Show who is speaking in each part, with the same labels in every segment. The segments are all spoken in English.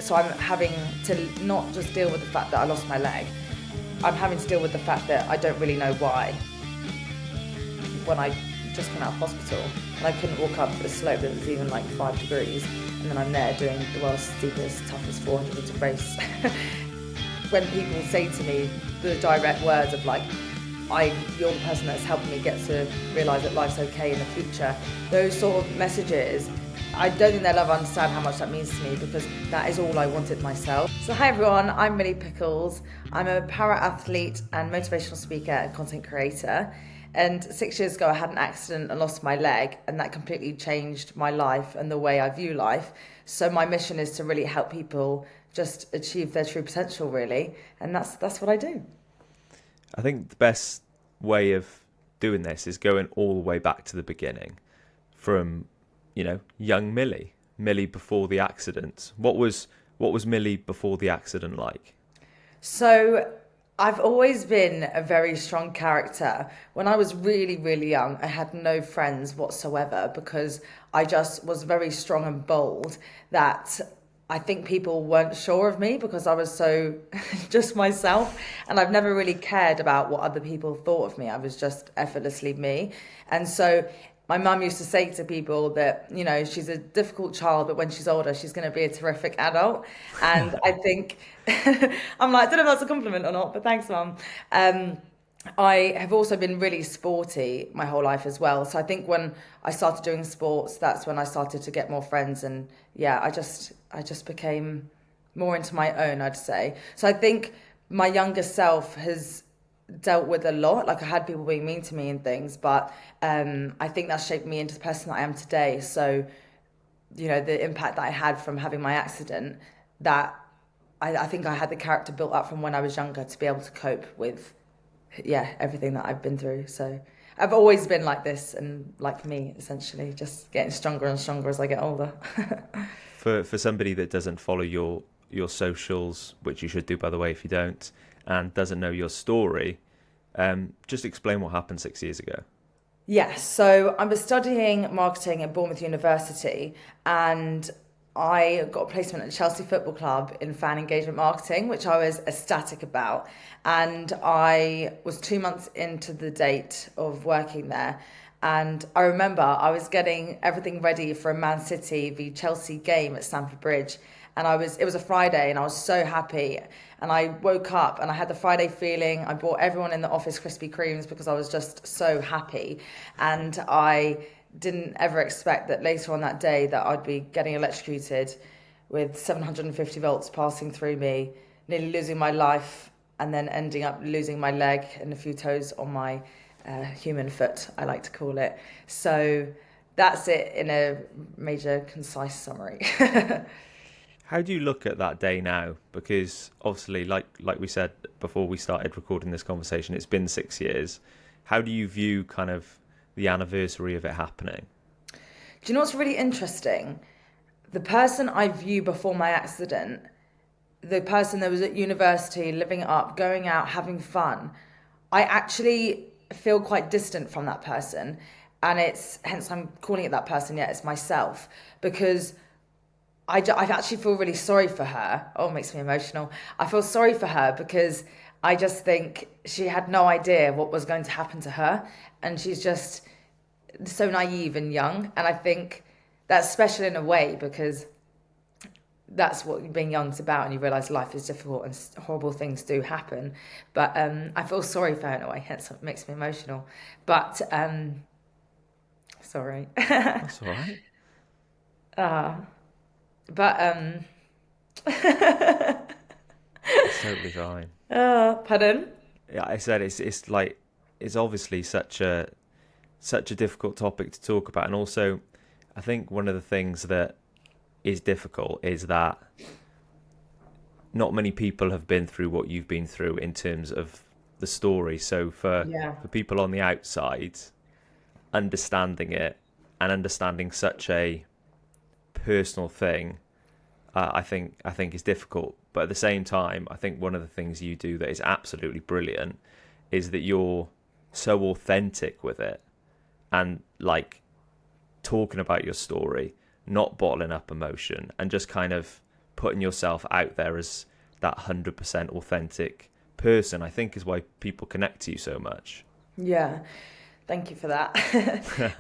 Speaker 1: So I'm having to not just deal with the fact that I lost my leg, I'm having to deal with the fact that I don't really know why. When I just came out of hospital and I couldn't walk up the slope that was even like 5 degrees, and then I'm there doing the world's steepest, toughest 400-meter race. When people say to me the direct words of like, you're the person that's helping me get to realise that life's okay in the future, those sort of messages, I don't think they'll ever understand how much that means to me, because that is all I wanted myself. So hi everyone, I'm MILLY Pickles. I'm a para-athlete and motivational speaker and content creator. And 6 years ago I had an accident and lost my leg, and that completely changed my life and the way I view life. So my mission is to really help people just achieve their true potential, really. And that's what I do.
Speaker 2: I think the best way of doing this is going all the way back to the beginning, from, young MILLY before the accident. What was MILLY before the accident like? So
Speaker 1: I've always been a very strong character. When I was really, really young, I had no friends whatsoever because I just was very strong and bold, that I think people weren't sure of me because I was so just myself, and I've never really cared about what other people thought of me. I was just effortlessly me. And so my mum used to say to people that, she's a difficult child, but when she's older, she's going to be a terrific adult. And I think, I'm like, I don't know if that's a compliment or not, but thanks, Mum. I have also been really sporty my whole life as well. So I think when I started doing sports, that's when I started to get more friends. And yeah, I just became more into my own, I'd say. So I think my younger self has dealt with a lot. Like, I had people being mean to me and things, but I think that shaped me into the person that I am today. So, the impact that I had from having my accident, that I think I had the character built up from when I was younger to be able to cope with, everything that I've been through. So I've always been like this, and like me, essentially, just getting stronger and stronger as I get older.
Speaker 2: For somebody that doesn't follow your socials, which you should do, by the way, if you don't, and doesn't know your story, just explain what happened 6 years ago.
Speaker 1: Yes, so I was studying marketing at Bournemouth University, and I got a placement at Chelsea Football Club in fan engagement marketing, which I was ecstatic about. And I was 2 months into the date of working there. And I remember I was getting everything ready for a Man City v Chelsea game at Stamford Bridge. And it was a Friday, and I was so happy. And I woke up and I had the Friday feeling. I bought everyone in the office Krispy Kremes because I was just so happy. And I didn't ever expect that later on that day that I'd be getting electrocuted with 750 volts passing through me, nearly losing my life, and then ending up losing my leg and a few toes on my human foot, I like to call it. So that's it in a major, concise summary.
Speaker 2: How do you look at that day now? Because obviously, like we said before we started recording this conversation, it's been 6 years. How do you view kind of the anniversary of it happening?
Speaker 1: Do you know what's really interesting? The person I view before my accident, the person that was at university, living it up, going out, having fun, I actually feel quite distant from that person. And hence I'm calling it that person, it's myself. Because I actually feel really sorry for her. Oh, it makes me emotional. I feel sorry for her because I just think she had no idea what was going to happen to her. And she's just so naive and young. And I think that's special in a way, because that's what being young's about, and you realise life is difficult and horrible things do happen. But I feel sorry for her in a way, hence it makes me emotional. But sorry.
Speaker 2: That's all right. It's totally fine.
Speaker 1: Pardon?
Speaker 2: Yeah, I said it's like, it's obviously such a difficult topic to talk about, and also I think one of the things that is difficult is that not many people have been through what you've been through in terms of the story. So for people on the outside, understanding it and understanding such a personal thing, I think is difficult. But at the same time, I think one of the things you do that is absolutely brilliant is that you're so authentic with it, and talking about your story, not bottling up emotion, and just kind of putting yourself out there as that 100% authentic person, I think, is why people connect to you so much.
Speaker 1: Yeah, thank you for that.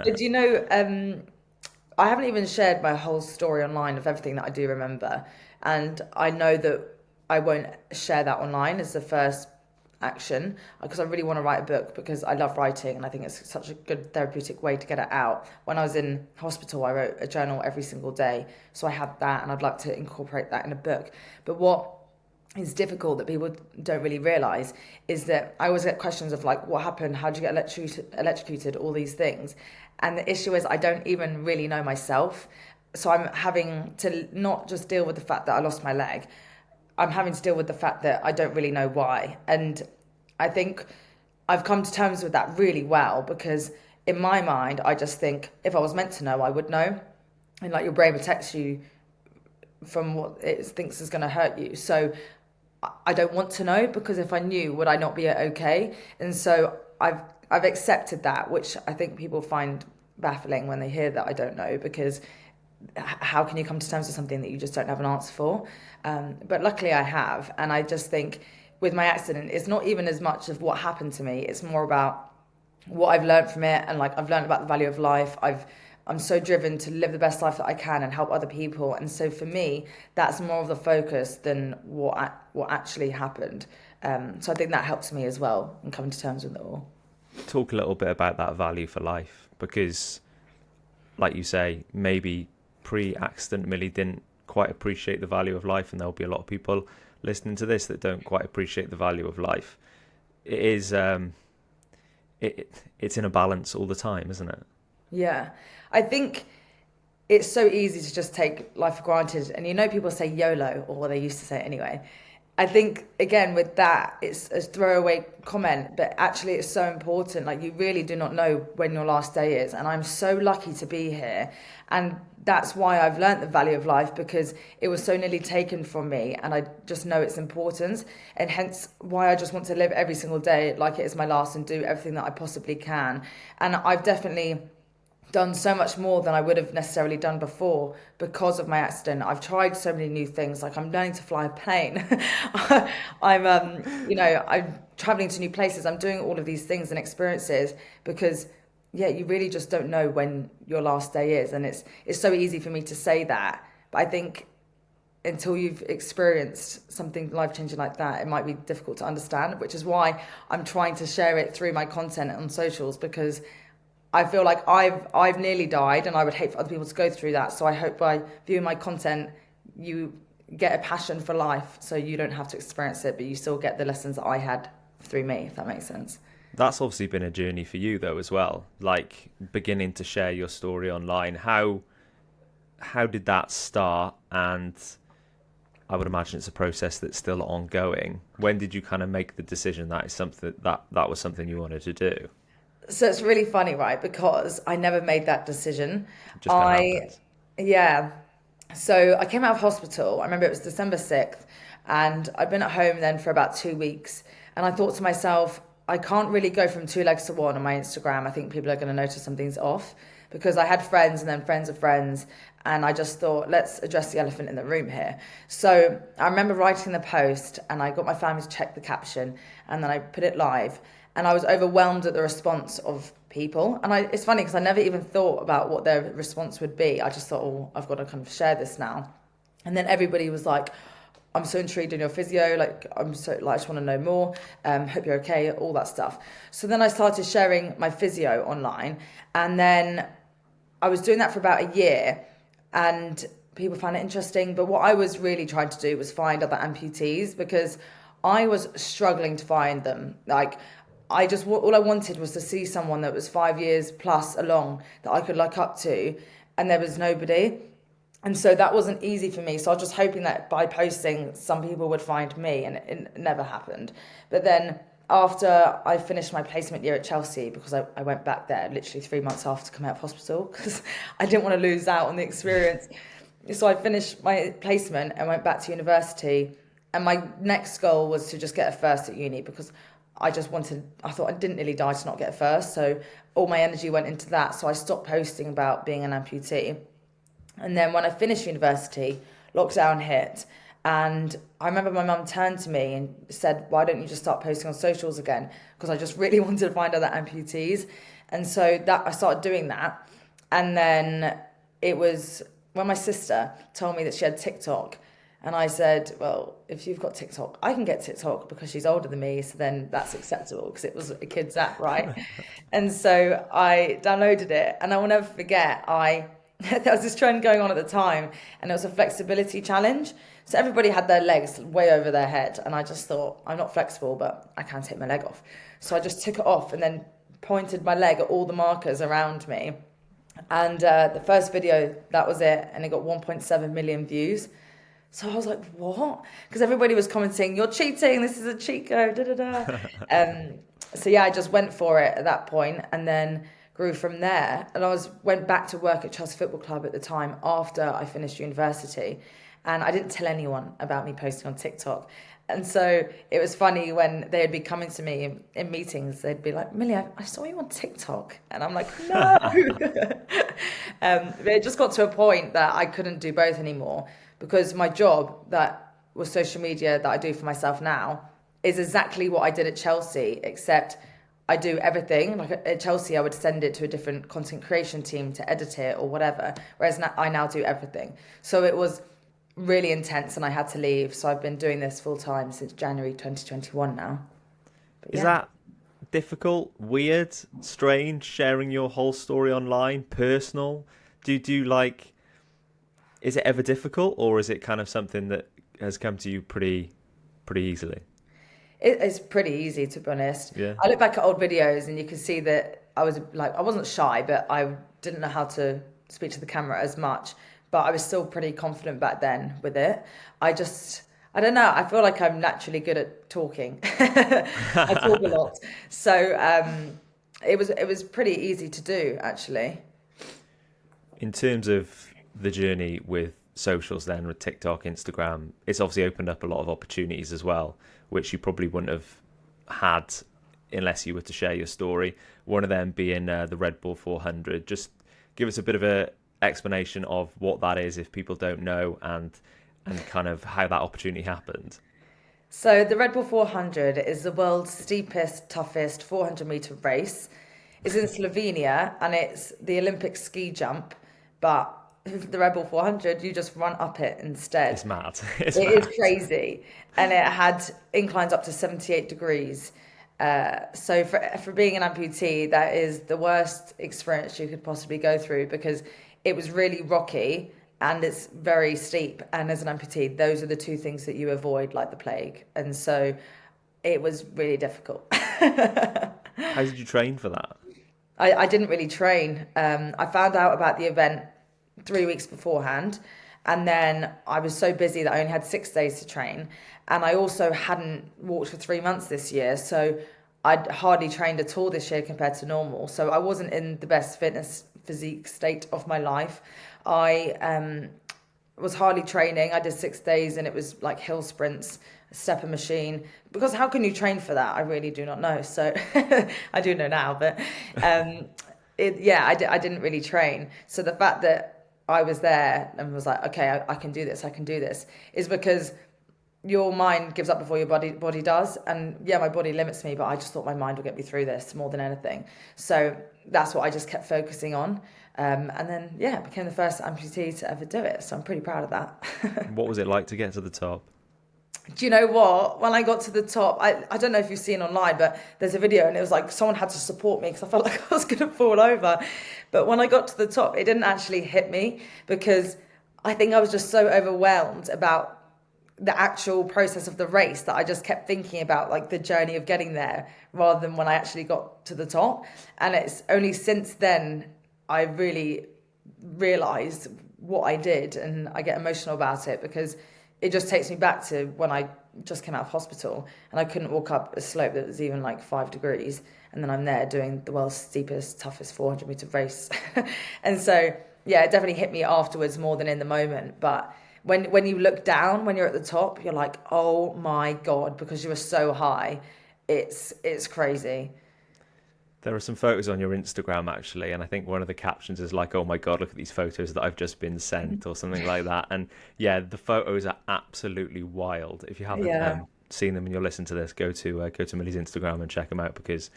Speaker 1: But you know, I haven't even shared my whole story online of everything that I do remember. And I know that I won't share that online as the first action because I really want to write a book because I love writing and I think it's such a good therapeutic way to get it out. When I was in hospital, I wrote a journal every single day. So I had that and I'd like to incorporate that in a book. But what is difficult that people don't really realize is that I always get questions of like, what happened? How did you get electrocuted? All these things. And the issue is I don't even really know myself. So I'm having to not just deal with the fact that I lost my leg. I'm having to deal with the fact that I don't really know why. And I think I've come to terms with that really well because in my mind, I just think if I was meant to know, I would know. And like your brain protects you from what it thinks is going to hurt you. So I don't want to know because if I knew, would I not be okay? And so I've accepted that, which I think people find baffling when they hear that I don't know because how can you come to terms with something that you just don't have an answer for? But luckily I have. And I just think with my accident, it's not even as much of what happened to me. It's more about what I've learned from it. And like I've learned about the value of life. I'm so driven to live the best life that I can and help other people. And so for me, that's more of the focus than what actually happened. So I think that helps me as well in coming to terms with it all.
Speaker 2: Talk a little bit about that value for life because, like you say, maybe pre-accident Millie didn't quite appreciate the value of life, and there'll be a lot of people listening to this that don't quite appreciate the value of life. It is it's in a balance all the time, isn't it?
Speaker 1: Yeah, I think it's so easy to just take life for granted, and you know people say YOLO, or they used to say it anyway. I think again with that it's a throwaway comment, but actually it's so important. Like you really do not know when your last day is, and I'm so lucky to be here, and that's why I've learnt the value of life because it was so nearly taken from me, and I just know its importance, and hence why I just want to live every single day like it is my last and do everything that I possibly can. And I've definitely done so much more than I would have necessarily done before because of my accident. I've tried so many new things, like I'm learning to fly a plane. I'm traveling to new places. I'm doing all of these things and experiences because you really just don't know when your last day is. And it's so easy for me to say that, but I think until you've experienced something life-changing like that, it might be difficult to understand, which is why I'm trying to share it through my content on socials because I feel like I've nearly died and I would hate for other people to go through that. So I hope by viewing my content, you get a passion for life so you don't have to experience it, but you still get the lessons that I had through me, if that makes sense.
Speaker 2: That's obviously been a journey for you though as well, like beginning to share your story online. How did that start? And I would imagine it's a process that's still ongoing. When did you kind of make the decision that is something that was something you wanted to do?
Speaker 1: So it's really funny, right? Because I never made that decision.
Speaker 2: It just kind of happens.
Speaker 1: Yeah. So I came out of hospital. I remember it was December 6th, and I'd been at home then for about 2 weeks. And I thought to myself, I can't really go from two legs to one on my Instagram. I think people are going to notice something's off because I had friends and then friends of friends. And I just thought, let's address the elephant in the room here. So I remember writing the post and I got my family to check the caption and then I put it live. And I was overwhelmed at the response of people. And it's funny because I never even thought about what their response would be. I just thought, oh, I've got to kind of share this now. And then everybody was like, I'm so intrigued in your physio. Like, I just want to know more. Hope you're okay, all that stuff. So then I started sharing my physio online. And then I was doing that for about a year. And people found it interesting. But what I was really trying to do was find other amputees because I was struggling to find them. Like, all I wanted was to see someone that was 5 years plus along that I could look up to, and there was nobody. And so that wasn't easy for me. So I was just hoping that by posting, some people would find me, and it never happened. But then after I finished my placement year at Chelsea, because I went back there literally 3 months after coming out of hospital, because I didn't want to lose out on the experience. So I finished my placement and went back to university. And my next goal was to just get a first at uni because I thought I didn't nearly die to not get a first. So all my energy went into that. So I stopped posting about being an amputee. And then when I finished university, lockdown hit. And I remember my mum turned to me and said, why don't you just start posting on socials again? Because I just really wanted to find other amputees. And so that I started doing that. And then it was when my sister told me that she had TikTok. And I said, well, if you've got TikTok, I can get TikTok because she's older than me. So then that's acceptable because it was a kid's app, right? And so I downloaded it. And I will never forget, there was this trend going on at the time, and it was a flexibility challenge. So everybody had their legs way over their head. And I just thought, I'm not flexible, but I can take my leg off. So I just took it off and then pointed my leg at all the markers around me. And the first video, that was it. And it got 1.7 million views. So I was like, what? Because everybody was commenting, you're cheating. This is a cheat code. Da, da, da. So yeah, I just went for it at that point and then grew from there. And went back to work at Chelsea Football Club at the time after I finished university. And I didn't tell anyone about me posting on TikTok. And so it was funny when they'd be coming to me in meetings, they'd be like, Millie, I saw you on TikTok. And I'm like, no. But it just got to a point that I couldn't do both anymore because my job that was social media that I do for myself now is exactly what I did at Chelsea, except I do everything. Like at Chelsea, I would send it to a different content creation team to edit it or whatever, whereas now, I now do everything. So it was really intense and I had to leave. So I've been doing this full time since January 2021 now.
Speaker 2: Is that difficult, weird, strange, sharing your whole story online, personal? Do you like, is it ever difficult or is it kind of something that has come to you pretty easily?
Speaker 1: It's pretty easy, to be honest.
Speaker 2: Yeah.
Speaker 1: I look back at old videos and you can see that I wasn't shy, but I didn't know how to speak to the camera as much. But I was still pretty confident back then with it. I don't know. I feel like I'm naturally good at talking. I talk a lot. So it was pretty easy to do, actually.
Speaker 2: In terms of the journey with socials then, with TikTok, Instagram, it's obviously opened up a lot of opportunities as well, which you probably wouldn't have had unless you were to share your story. One of them being the Redbull 400. Just give us a bit of a explanation of what that is if people don't know and kind of how that opportunity happened.
Speaker 1: So the Redbull 400 is the world's steepest, toughest 400-meter race. It's in Slovenia and it's the Olympic ski jump, but the Redbull 400, you just run up it instead.
Speaker 2: It's mad.
Speaker 1: It is crazy. And it had inclines up to 78 degrees. So for being an amputee, that is the worst experience you could possibly go through because it was really rocky and it's very steep. And as an amputee, those are the two things that you avoid like the plague. And so it was really difficult.
Speaker 2: How did you train for that?
Speaker 1: I didn't really train. I found out about the event 3 weeks beforehand. And then I was so busy that I only had 6 days to train. And I also hadn't walked for 3 months this year. So I'd hardly trained at all this year compared to normal. So I wasn't in the best physique state of my life. I was hardly training. I did 6 days and it was like hill sprints, stepper machine. Because how can you train for that? I really do not know. So I do know now, but I didn't really train. So the fact that I was there and was like, okay, I can do this, is because your mind gives up before your body does. And yeah, my body limits me, but I just thought my mind would get me through this more than anything. So that's what I just kept focusing on. And then, I became the first amputee to ever do it. So I'm pretty proud of that.
Speaker 2: What was it like to get to the top?
Speaker 1: Do you know what? When I got to the top, I don't know if you've seen online, but there's a video and it was like someone had to support me because I felt like I was going to fall over. But when I got to the top, it didn't actually hit me because I think I was just so overwhelmed about the actual process of the race that I just kept thinking about like the journey of getting there rather than when I actually got to the top. And it's only since then I really realised what I did, and I get emotional about it because it just takes me back to when I just came out of hospital and I couldn't walk up a slope that was even like 5 degrees. And then I'm there doing the world's steepest, toughest 400-meter race. And so, yeah, it definitely hit me afterwards more than in the moment. But when you look down, when you're at the top, you're like, oh my God, because you were so high. It's crazy.
Speaker 2: There are some photos on your Instagram actually, and I think one of the captions is like, "Oh my God, look at these photos that I've just been sent," or something like that. And yeah, the photos are absolutely wild. If you haven't
Speaker 1: Yeah.
Speaker 2: seen them and you're listening to this, go to Millie's Instagram and check them out because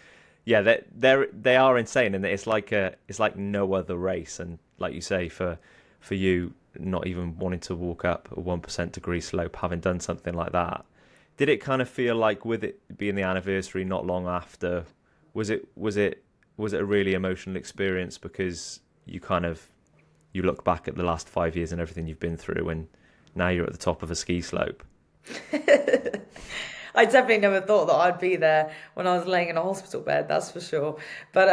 Speaker 2: yeah, they are insane, and it's like no other race. And like you say, for you not even wanting to walk up a 1% degree slope, having done something like that, did it kind of feel like with it being the anniversary not long after? Was it a really emotional experience because you look back at the last 5 years and everything you've been through, and now you're at the top of a ski slope?
Speaker 1: I definitely never thought that I'd be there when I was laying in a hospital bed, that's for sure. But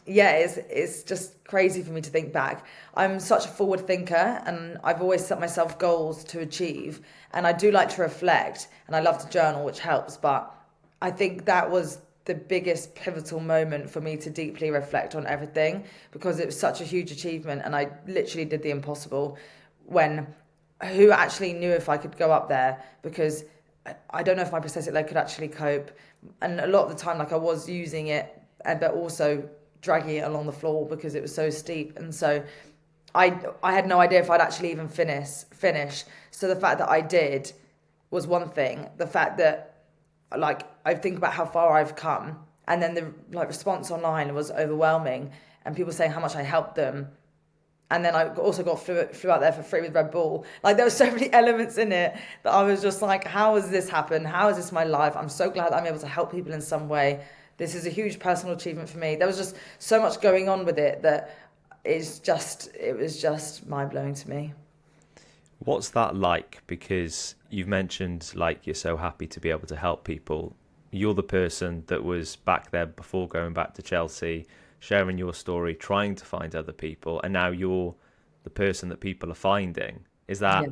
Speaker 1: yeah, it's just crazy for me to think back. I'm such a forward thinker, and I've always set myself goals to achieve. And I do like to reflect, and I love to journal, which helps. But I think that was the biggest pivotal moment for me to deeply reflect on everything because it was such a huge achievement, and I literally did the impossible when who actually knew if I could go up there because I don't know if my prosthetic leg could actually cope. And a lot of the time, like I was using it, but also dragging it along the floor because it was so steep. And so I had no idea if I'd actually even finish. So the fact that I did was one thing. The fact that like I think about how far I've come, and then the like response online was overwhelming, and people saying how much I helped them. And then I also flew out there for free with Redbull. Like there were so many elements in it that I was just like, how has this happened? How is this my life? I'm so glad that I'm able to help people in some way. This is a huge personal achievement for me. There was just so much going on with it that it was just mind blowing to me.
Speaker 2: What's that like? Because you've mentioned like you're so happy to be able to help people. You're the person that was back there before going back to Chelsea, sharing your story, trying to find other people, and now you're the person that people are finding. Is
Speaker 1: Yeah.
Speaker 2: that,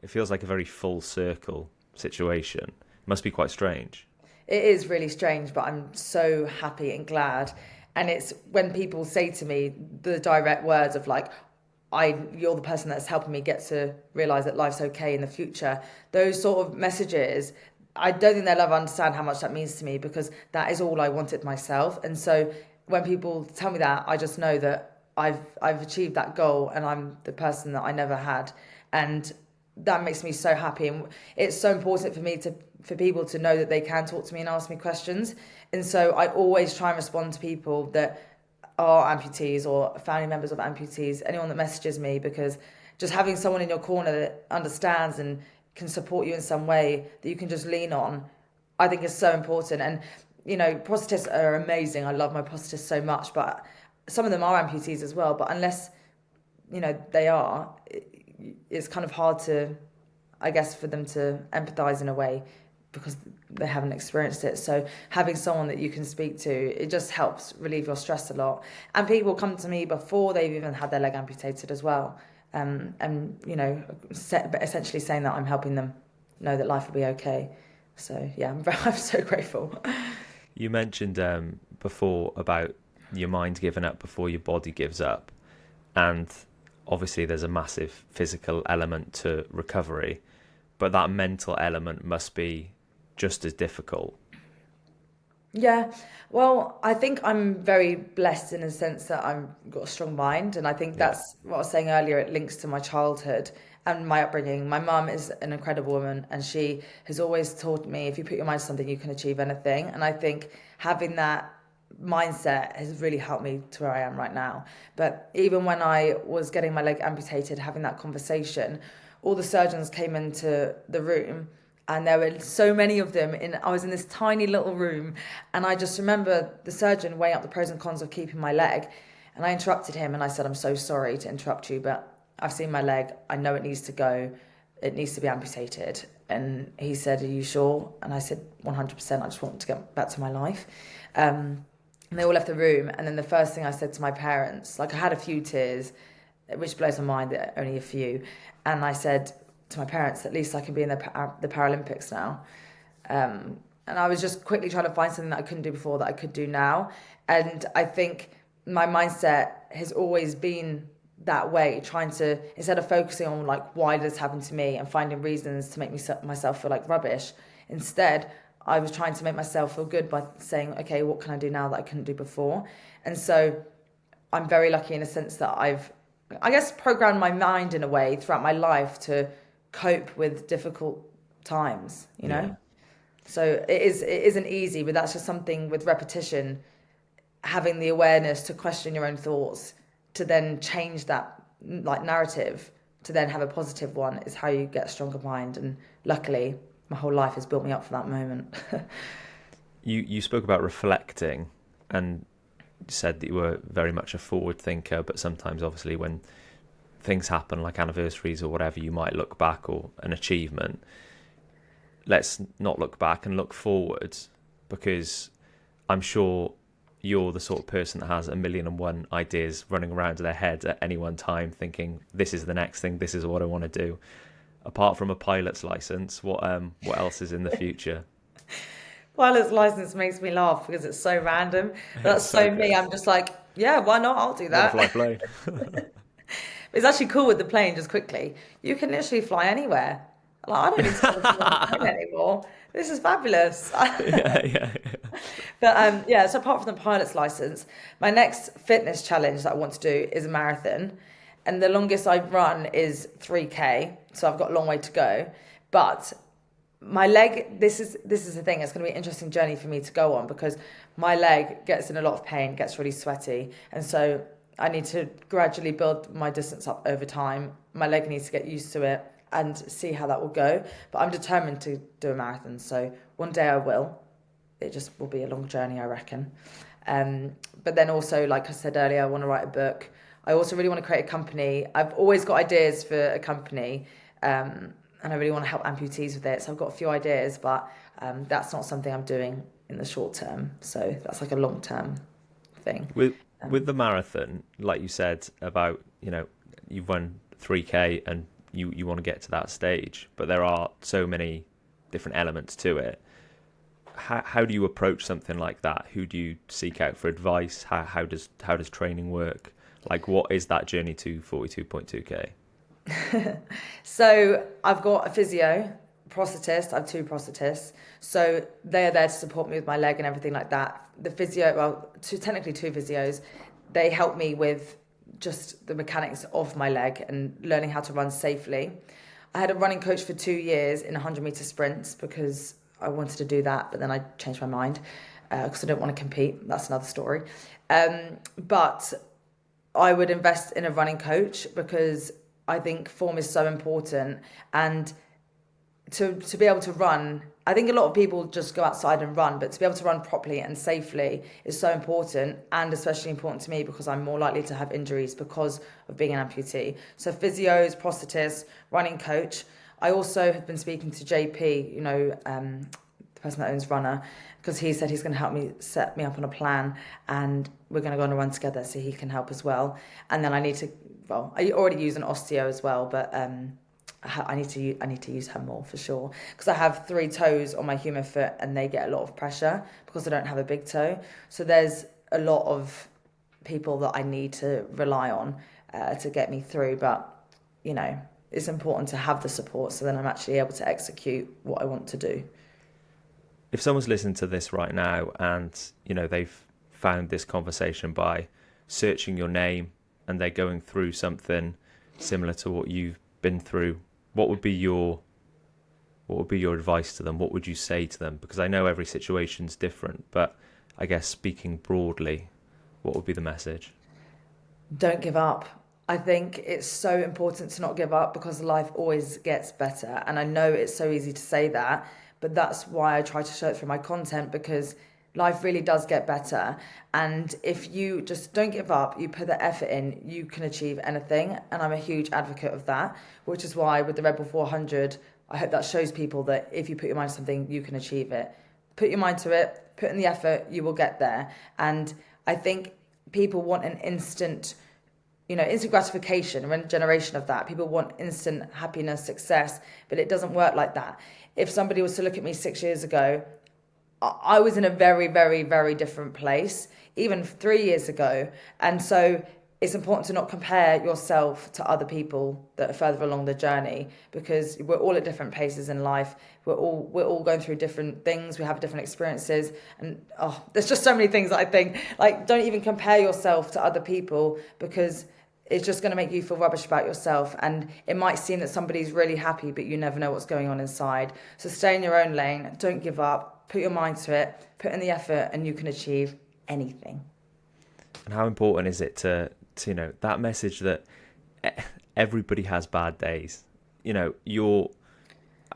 Speaker 2: it feels like a very full circle situation. Must be quite strange.
Speaker 1: It is really strange, but I'm so happy and glad. And it's when people say to me the direct words of like, you're the person that's helping me get to realize that life's okay in the future. Those sort of messages, I don't think they'll ever understand how much that means to me because that is all I wanted myself. And so when people tell me that, I just know that I've achieved that goal and I'm the person that I never had. And that makes me so happy. And it's so important for me for people to know that they can talk to me and ask me questions. And so I always try and respond to people that are amputees or family members of amputees, anyone that messages me, because just having someone in your corner that understands and can support you in some way that you can just lean on, I think is so important. And, you know, prosthetists are amazing. I love my prosthetists so much, but some of them are amputees as well. But unless, you know, they are, it's kind of hard to, I guess, for them to empathize in a way because they haven't experienced it. So having someone that you can speak to, it just helps relieve your stress a lot. And people come to me before they've even had their leg amputated as well. And you know, essentially saying that I'm helping them know that life will be okay. So yeah, I'm so grateful.
Speaker 2: You mentioned before about your mind giving up before your body gives up. And obviously there's a massive physical element to recovery, but that mental element must be just as difficult.
Speaker 1: Yeah, well, I think I'm very blessed in a sense that I've got a strong mind, and I think
Speaker 2: Yeah.
Speaker 1: that's what I was saying earlier. It links to my childhood and my upbringing. My mum is an incredible woman, and she has always taught me if you put your mind to something, you can achieve anything. And I think having that mindset has really helped me to where I am right now. But even when I was getting my leg amputated, having that conversation, all the surgeons came into the room and there were so many of them I was in this tiny little room, and I just remember the surgeon weighing up the pros and cons of keeping my leg, and I interrupted him and I said, I'm so sorry to interrupt you, but I've seen my leg, I know it needs to go, it needs to be amputated. And he said, are you sure? And I said, 100%, I just want to get back to my life. And they all left the room, and then the first thing I said to my parents, like I had a few tears, which blows my mind that only a few, and I said to my parents, at least I can be in the Paralympics now. And I was just quickly trying to find something that I couldn't do before that I could do now. And I think my mindset has always been that way, trying to, instead of focusing on like, why did this happen to me and finding reasons to make myself feel like rubbish, instead I was trying to make myself feel good by saying, okay, what can I do now that I couldn't do before? And so I'm very lucky in a sense that I've, I guess, programmed my mind in a way throughout my life to cope with difficult times, you know?
Speaker 2: Yeah.
Speaker 1: So it isn't easy, but that's just something with repetition, having the awareness to question your own thoughts, to then change that like narrative, to then have a positive one, is how you get a stronger mind. And luckily, my whole life has built me up for that moment.
Speaker 2: You spoke about reflecting and said that you were very much a forward thinker, but sometimes obviously when things happen like anniversaries or whatever, you might look back or an achievement. Let's not look back and look forwards, because I'm sure you're the sort of person that has 1,000,001 ideas running around in their head at any one time, thinking this is the next thing, this is what I want to do. Apart from a pilot's license, what else is in the future?
Speaker 1: Pilot's license makes me laugh because it's so random. That's
Speaker 2: It's
Speaker 1: so
Speaker 2: so
Speaker 1: me.
Speaker 2: good.
Speaker 1: I'm just like, yeah, why not? I'll do
Speaker 2: Want to
Speaker 1: that.
Speaker 2: fly plane?
Speaker 1: It's actually cool with the plane, just quickly. You can literally fly anywhere. Like, I don't need to go on the plane anymore. This is fabulous.
Speaker 2: Yeah.
Speaker 1: But so apart from the pilot's license, my next fitness challenge that I want to do is a marathon. And the longest I've run is 3K. So I've got a long way to go. But my leg, this is the thing, it's going to be an interesting journey for me to go on, because my leg gets in a lot of pain, gets really sweaty. And so I need to gradually build my distance up over time. My leg needs to get used to it and see how that will go. But I'm determined to do a marathon. So one day I will. It just will be a long journey, I reckon. But then also, like I said earlier, I want to write a book. I also really want to create a company. I've always got ideas for a company, and I really want to help amputees with it. So I've got a few ideas, but that's not something I'm doing in the short term. So that's like a long term thing.
Speaker 2: With the marathon, like you said about, you've run 3K and you want to get to that stage, but there are so many different elements to it. How do you approach something like that? Who do you seek out for advice? How does training work? Like, what is that journey to 42.2K?
Speaker 1: So I've got a physio, prosthetist. I have two prosthetists. So they are there to support me with my leg and everything like that. The physio, well, technically two physios, they help me with just the mechanics of my leg and learning how to run safely. I had a running coach for 2 years in 100-meter sprints because I wanted to do that, but then I changed my mind because I don't want to compete. That's another story. But I would invest in a running coach because I think form is so important, and to be able to run, I think a lot of people just go outside and run, but to be able to run properly and safely is so important, and especially important to me because I'm more likely to have injuries because of being an amputee. So physios, prosthetists, running coach. I also have been speaking to JP, the person that owns Runner, because he said he's going to help me set me up on a plan, and we're going to go on a run together, so he can help as well. And then I already use an osteo as well, but I need to use her more for sure, because I have 3 toes on my human foot and they get a lot of pressure because I don't have a big toe. So there's a lot of people that I need to rely on to get me through. But it's important to have the support so then I'm actually able to execute what I want to do.
Speaker 2: If someone's listening to this right now and they've found this conversation by searching your name and they're going through something similar to what you've been through, what would be your advice to them? What would you say to them? Because I know every situation's different, but I guess speaking broadly, what would be the message?
Speaker 1: Don't give up. I think it's so important to not give up because life always gets better. And I know it's so easy to say that, but that's why I try to show it through my content, because life really does get better. And if you just don't give up, you put the effort in, you can achieve anything. And I'm a huge advocate of that, which is why with the Redbull 400, I hope that shows people that if you put your mind to something, you can achieve it. Put your mind to it, put in the effort, you will get there. And I think people want an instant gratification, a generation of that. People want instant happiness, success, but it doesn't work like that. If somebody was to look at me 6 years ago, I was in a very, very, very different place, even 3 years ago. And so it's important to not compare yourself to other people that are further along the journey, because we're all at different paces in life. We're all going through different things. We have different experiences, and there's just so many things that I think, like, don't even compare yourself to other people, because it's just going to make you feel rubbish about yourself. And it might seem that somebody's really happy, but you never know what's going on inside. So stay in your own lane. Don't give up. Put your mind to it. Put in the effort, and you can achieve anything.
Speaker 2: And how important is it to that message that everybody has bad days? I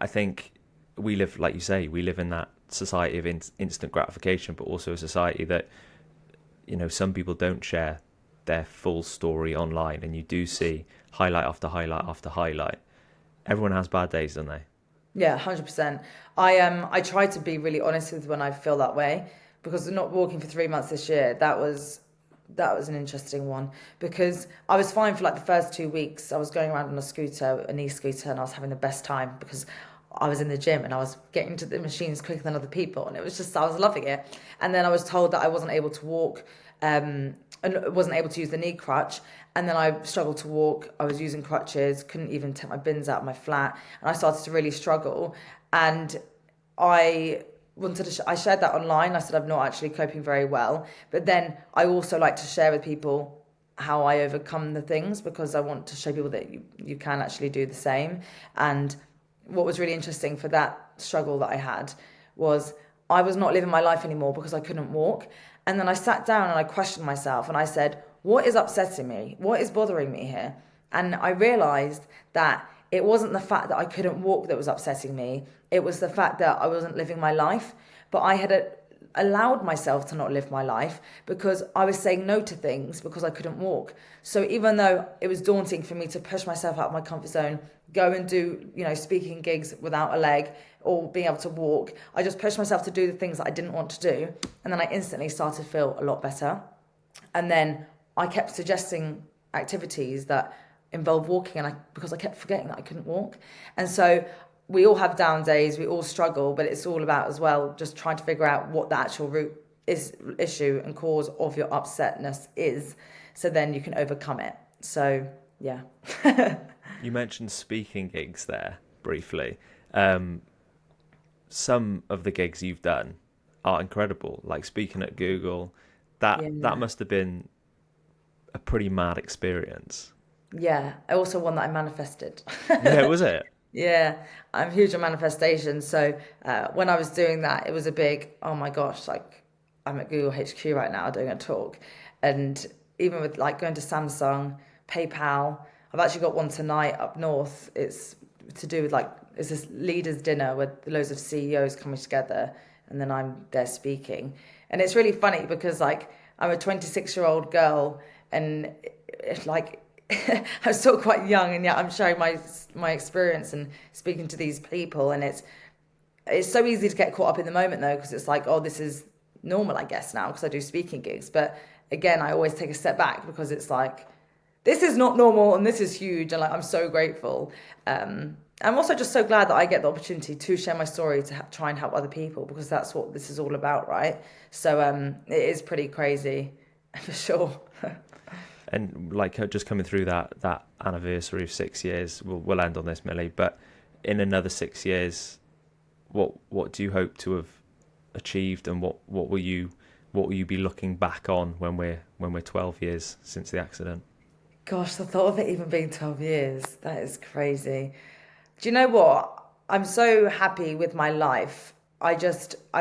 Speaker 2: think we live, like you say, we live in that society of instant gratification, but also a society that, some people don't share their full story online, and you do see highlight after highlight after highlight. Everyone has bad days, don't they?
Speaker 1: Yeah, 100%. I try to be really honest with when I feel that way, because not walking for 3 months this year, that was an interesting one, because I was fine for like the first 2 weeks. I was going around on an e-scooter, and I was having the best time because I was in the gym and I was getting to the machines quicker than other people, and it was just, I was loving it. And then I was told that I wasn't able to walk, and wasn't able to use the knee crutch, and then I struggled to walk. I was using crutches, couldn't even take my bins out of my flat, and I started to really struggle. And I shared that online. I said I'm not actually coping very well, but then I also like to share with people how I overcome the things, because I want to show people that you can actually do the same. And what was really interesting for that struggle that I had was I was not living my life anymore because I couldn't walk. And then I sat down and I questioned myself, and I said, what is upsetting me? What is bothering me here? And I realized that it wasn't the fact that I couldn't walk that was upsetting me. It was the fact that I wasn't living my life. But I had allowed myself to not live my life because I was saying no to things because I couldn't walk. So even though it was daunting for me to push myself out of my comfort zone, go and do, speaking gigs without a leg or being able to walk, I just pushed myself to do the things that I didn't want to do. And then I instantly started to feel a lot better. And then I kept suggesting activities that involve walking, because I kept forgetting that I couldn't walk. And so we all have down days, we all struggle, but it's all about as well just trying to figure out what the actual issue and cause of your upsetness is, so then you can overcome it. So yeah.
Speaker 2: You mentioned speaking gigs there briefly. Some of the gigs you've done are incredible, like speaking at Google. That must have been a pretty mad experience.
Speaker 1: Yeah, also one that I manifested.
Speaker 2: Yeah, was it?
Speaker 1: Yeah, I'm huge on manifestation. So when I was doing that, it was a big, oh my gosh, like I'm at Google HQ right now doing a talk. And even with like going to Samsung, PayPal, I've actually got one tonight up north. It's to do with it's this leaders dinner with loads of CEOs coming together, and then I'm there speaking. And it's really funny because I'm a 26-year-old girl, and it's I'm still quite young, and yet I'm sharing my experience and speaking to these people. And it's so easy to get caught up in the moment though, because it's like, oh, this is normal, I guess, now because I do speaking gigs. But again, I always take a step back, because it's like, this is not normal and this is huge, and I'm so grateful. I'm also just so glad that I get the opportunity to share my story to try and help other people, because that's what this is all about, right? So it is pretty crazy for sure.
Speaker 2: And just coming through that anniversary of 6 years, we'll end on this, Millie, but in another 6 years, what do you hope to have achieved, and what will you be looking back on when we're 12 years since the accident?
Speaker 1: Gosh, the thought of it even being 12 years, that is crazy. Do you know what? I'm so happy with my life. I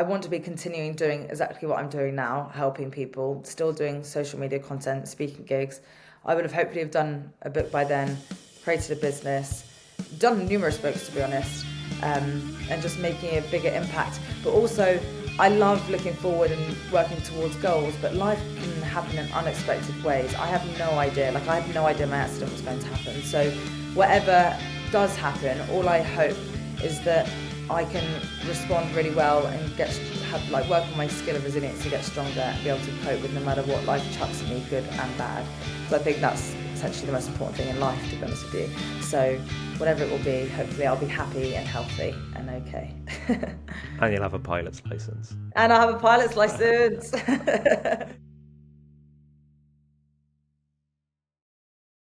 Speaker 1: want to be continuing doing exactly what I'm doing now, helping people, still doing social media content, speaking gigs. I would have hopefully have done a book by then, created a business, done numerous books, to be honest, and just making a bigger impact. But also, I love looking forward and working towards goals, but life can happen in unexpected ways. I have no idea. I had no idea my accident was going to happen. So whatever does happen, all I hope is that I can respond really well and work on my skill of resilience to get stronger and be able to cope with no matter what life chucks at me, good and bad. Because I think that's essentially the most important thing in life, to be honest with you. So whatever it will be, hopefully I'll be happy and healthy and okay.
Speaker 2: And you'll have a pilot's license.
Speaker 1: And I'll have a pilot's license.